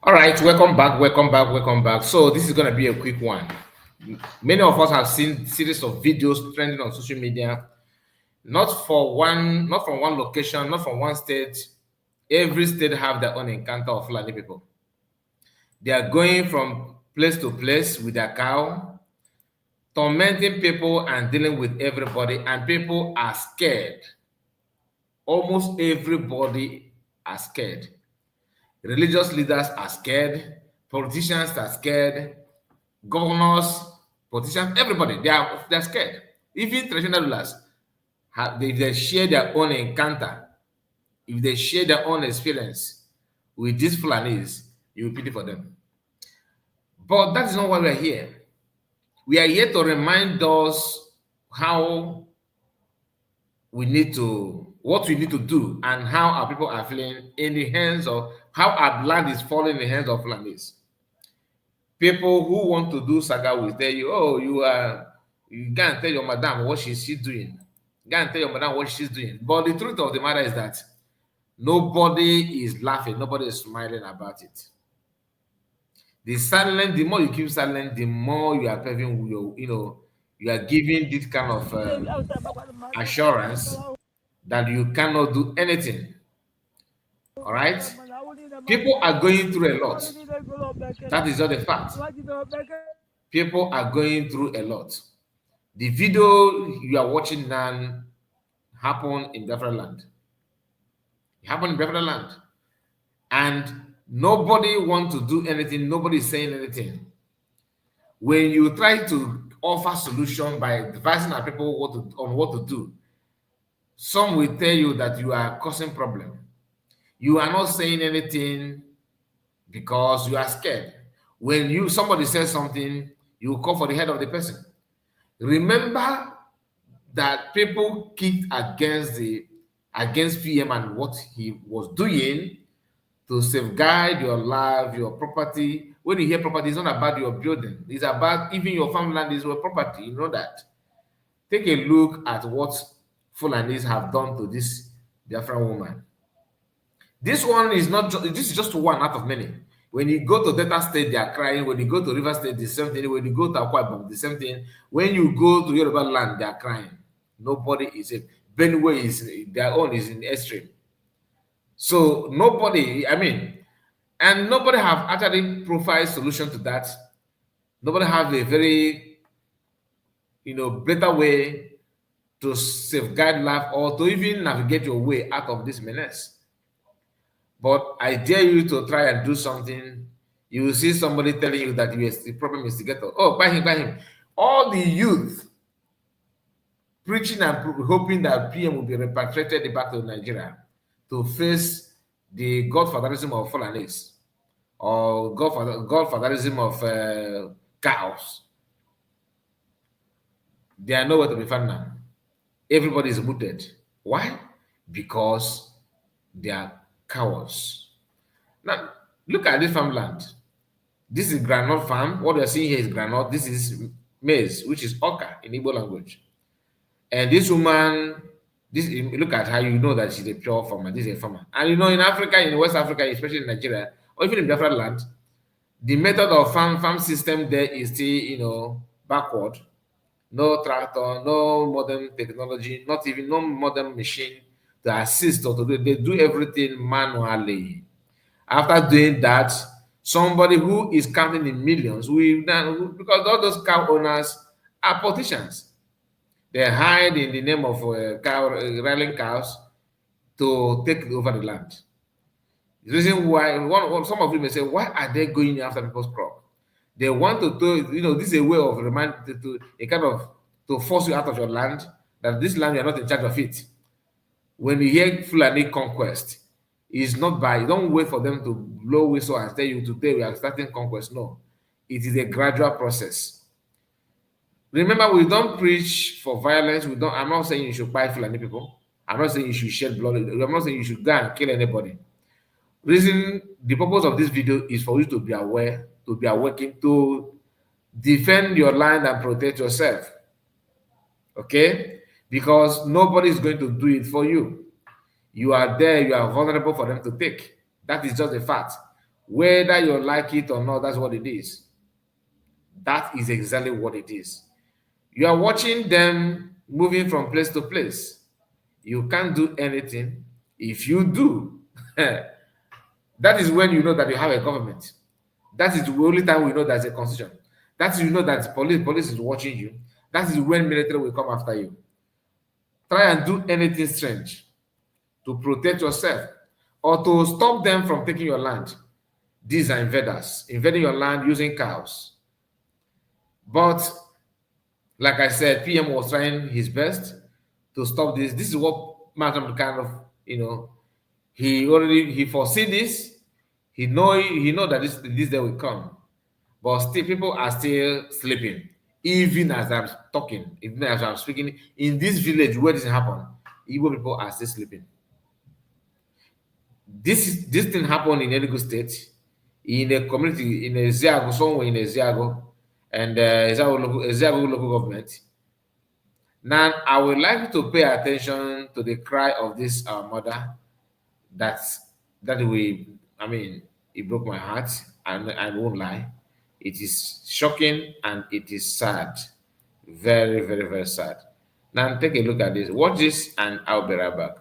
All right, welcome back. So this is going to be a quick one. Many of us have seen series of videos trending on social media, not from one location, not from one state. Every state have their own encounter of Fulani people. They are going from place to place with their cow, tormenting people and dealing with everybody, and people are scared. Almost everybody are scared. Religious leaders are scared, politicians are scared, governors, politicians, everybody, they're scared. Even traditional rulers, if they share their own encounter, if they share their own experience with these Fulanis, you will pity for them. But that is not why we are here. We are here to remind us how what we need to do and how our people are feeling in the hands of, how our land is falling in the hands of Fulanis. People who want to do saga will tell you, oh, you can't tell your madam what she's doing. You can't tell your madam what she's doing. But the truth of the matter is that nobody is laughing, nobody is smiling about it. The more you keep silent, the more you are paving you are giving this kind of assurance that you cannot do anything. All right? People are going through a lot. That is not a fact. People are going through a lot. The video you are watching now happened in Biafra land. It happened in Biafra land. And nobody wants to do anything. Nobody is saying anything. When you try to offer solution by advising our people on what to do, some will tell you that you are causing problem. You are not saying anything because you are scared. When somebody says something, you call for the head of the person. Remember that people kicked against PM and what he was doing to safeguard your life, your property. When you hear property, it's not about your building. It's about even your farmland is your property. You know that. Take a look at what Fulanis have done to this Biafran woman. This one is not. This is just one out of many. When you go to Delta State, they are crying. When you go to River State, the same thing. When you go to Akwa Ibom, the same thing. When you go to Yoruba land, they are crying. Nobody is safe. Benue is their own is in extreme. So nobody, and nobody have actually provided solution to that. Nobody have a very, better way to safeguard life or to even navigate your way out of this menace. But I dare you to try and do something. You will see somebody telling you that yes, the problem is to get. Oh, buy him. All the youth preaching and hoping that PM will be repatriated back to Nigeria to face the godfatherism of Fulanis or godfatherism of cows. They are nowhere to be found now. Everybody is muted. Why? Because they are cowards. Now, look at this farmland. This is granite farm. What we are seeing here is granite. This is maize, which is oka in Igbo language. And this woman, look at her, you know that she's a pure farmer. This is a farmer. And in Africa, in West Africa, especially in Nigeria, or even in Biafra land, the method of farm system there is still, backward. No tractor, no modern technology, not even no modern machine to assist or to do. They do everything manually. After doing that, somebody who is counting in millions will then, because all those cow owners are politicians. They hide in the name of rallying cows to take over the land. The reason why some of you may say, why are they going after people's crop? They want to do, this is a way of a kind of to force you out of your land, that this land you are not in charge of it. When you hear Fulani conquest, it's not by, you don't wait for them to blow whistle and tell you today we are starting conquest. No, it is a gradual process. Remember, we don't preach for violence. I'm not saying you should buy Fulani people. I'm not saying you should shed blood. I'm not saying you should go and kill anybody. The purpose of this video is for you to be aware, to be awakened, to defend your land and protect yourself. Okay? Because nobody is going to do it for you. You are there, you are vulnerable for them to take. That is just a fact. Whether you like it or not, that's what it is. That is exactly what it is. You are watching them moving from place to place. You can't do anything. If you do, that is when you know that you have a government. That is the only time we know there's a constitution. That is you know that police is watching you. That is when military will come after you. Try and do anything strange to protect yourself or to stop them from taking your land. These are invaders, invading your land using cows. But like I said, PM was trying his best to stop this. This is what Malcolm kind of, he foresee this. He know that this day will come. But still, people are still sleeping. Even as I'm talking, even as I'm speaking, in this village where this happened, Igbo people are still sleeping. This thing happened in Enugu State, in a community, in a Ziago, somewhere in a Ziago, and Ziago local government. Now, I would like you to pay attention to the cry of this mother. That's that we. I mean, it broke my heart, and I won't lie. It is shocking and it is sad, very, very, very sad. Now, take a look at this. Watch this, and I'll be right back.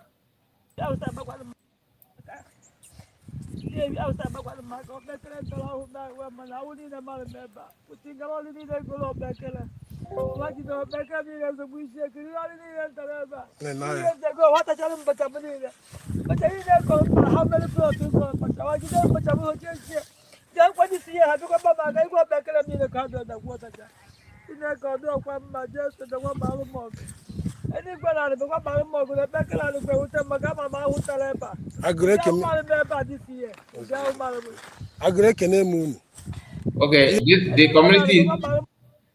Okay,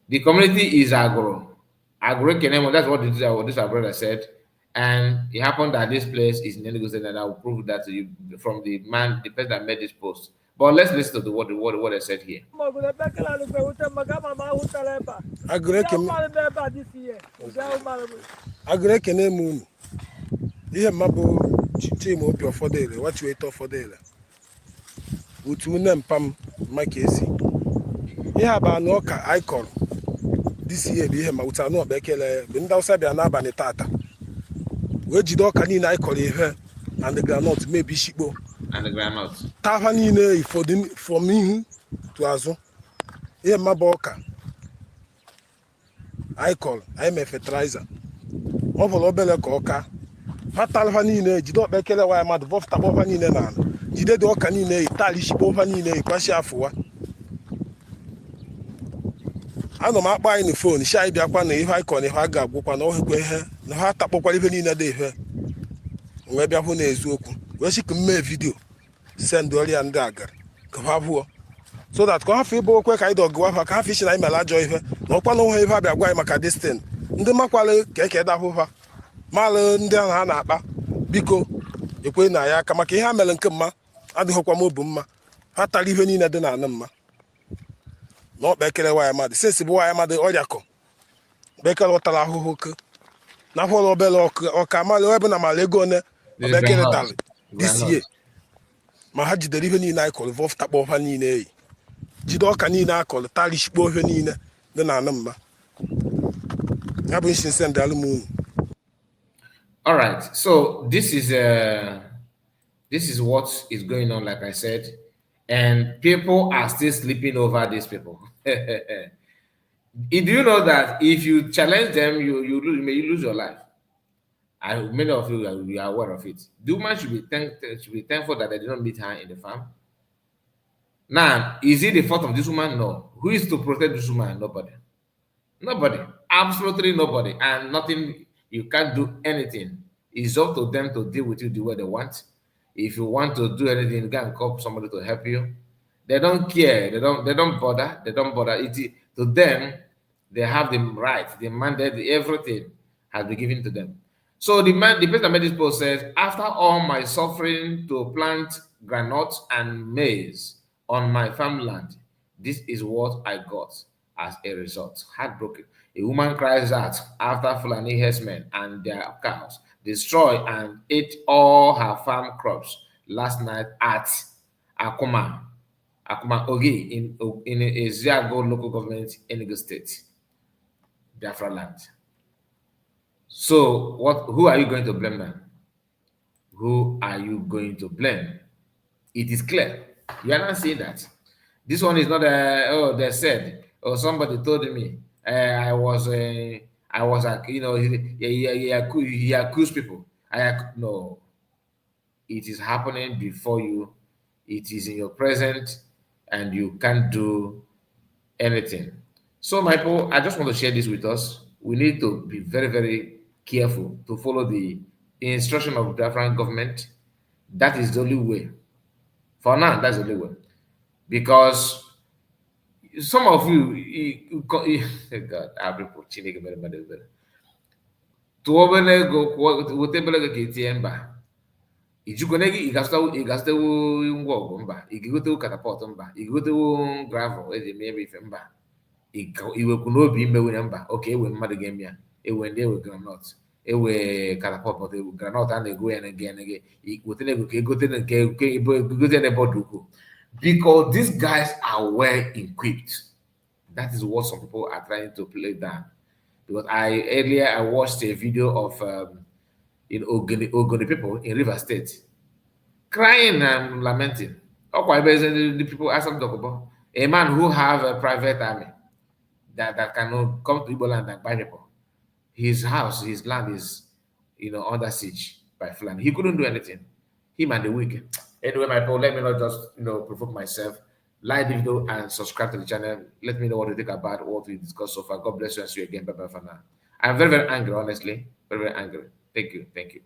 the community is Agro. Agro Kenemo, that's what this our brother said. And it happened that this place is in Enugu State, and I will prove that to you from the person that made this post. But let's listen to what I said here. Agro Kenemo, ihe mabụ chima obi ụfọdụ ele wachi weta ụfọdụ ele otu nne mpam maka esi ihe aba na ọka anyị kọrọ disi ebe ihe ma uta na bekele bụ ndị Hausa bịa n'abalị tata wee jide ọka niile anyị kọrọ ihe and the groundnut mebi shikpo And the groundnut tafa niile ifọdụ from ihu to azụ ihe mabụ ọka anyị kọrọ anyị mee fertilizer ọ bụrụ obere ka ọka fatalfa niile jide ọkpa ekele waya mmadụ bọfụtakpa ọfa niile na ala jide dị ọka niile itali shikpo ọfa niile ikwashi afụwa anọ m akpa anyị na fon shi anyị bịakwa na ihe anyị kọ na ihe a ga-agwụkwa na ọhụkwa ihe na ha takpọkwara ihe niile dị ihe wee bịahụ na eziokwu wee sị ka m mee vidio send ọrịa ndị agara ka ha bụọ so that ka ọ hafụ ịbụ okwe ka anyị dọgụwa ha ka ha fishi na anyị mere ajọ ihe na ọkwa na onwe ihe a bịa gwa anyị maka destin ndị makwala ka eke dahụ ha malụ ndị ahụ ha na-akpa biko ekwe na ya aka maka ihe ha mere nke mma adịghịkwa m obu mma ha tara ihe niile dị n'anụ mma na ọkpa ekele waya mmadụ sensi bụ waya mmadụ ọrịa kọ bekele ụtara ahụhụ oke na afọrọ obere ọka malụ ebe na mara ego one ọbekele tara disie ma ha jidere ihe niile anyị kọrọ vọfụtakpa ọha niile eyi jide ọka niile a kọrọ tara ishikpo ihe niile dị n'anụ mma ya bụ isi nse ndị alụmunu. All right, so this is what is going on, like I said, and people are still sleeping over these people. Do you know that if you challenge them, you lose your life? Many of you are aware of it. The woman should be thankful that they did not meet her in the farm. Now, is it the fault of this woman? No. Who is to protect this woman? Nobody. Nobody. Absolutely nobody. And nothing. You can't do anything. It's up to them to deal with you the way they want. If you want to do anything, you can call somebody to help you. They don't care. They don't bother. They don't bother. To them, they have the right, the mandate, everything has been given to them. So the person that made this post says, after all my suffering to plant granite and maize on my farmland, this is what I got as a result. Heartbroken. A woman cries out after Fulani herdsmen and their cows destroyed and ate all her farm crops last night at Akuma Akuma Ogi in Eziago local government, Enugu State, Biafra land. So what? Who are you going to blame now? Who are you going to blame? It is clear. You are not saying that. This one is not a, oh, they said, or somebody told me, I was, he accused people. No, it is happening before you. It is in your present, and you can't do anything. So, my people, I just want to share this with us. We need to be very, very careful to follow the instruction of the Biafran government. That is the only way. For now, that's the only way. Because some of you, God, our people, Chineke mere mmadụ ebere. Tụọ obere ego, weta obere ego ka etinye mba. Ijikwana gị ị ga-azụtawo ngwa ọgụ mba, ị ga-egotewo katapọt mba, ị ga-egotewo gravel eji eme ebe ife mba, iwekwu n'obi imenwunye mba, oke ewe mmadụ ga-eme ya, ewe ndị ewe granọt, ewe katapọt, but ewe granọt a na-ego ya na gị wetara ego ka egote egote n'ebe ọ dị ukwuu. Because these guys are well equipped. That is what some people are trying to play down. Because I watched a video of in Ogoni people in River State crying and lamenting. The people ask them talk about a man who have a private army that can come to Igbo land and buy people. His house, his land is under siege by Fulani. He couldn't do anything. Him and the wicked. Anyway, my people, let me not just provoke myself. Like the video and subscribe to the channel. Let me know what you think about what we discussed so far. God bless you and see you again. Bye bye for now. I'm very, very angry, honestly. Very, very angry. Thank you. Thank you.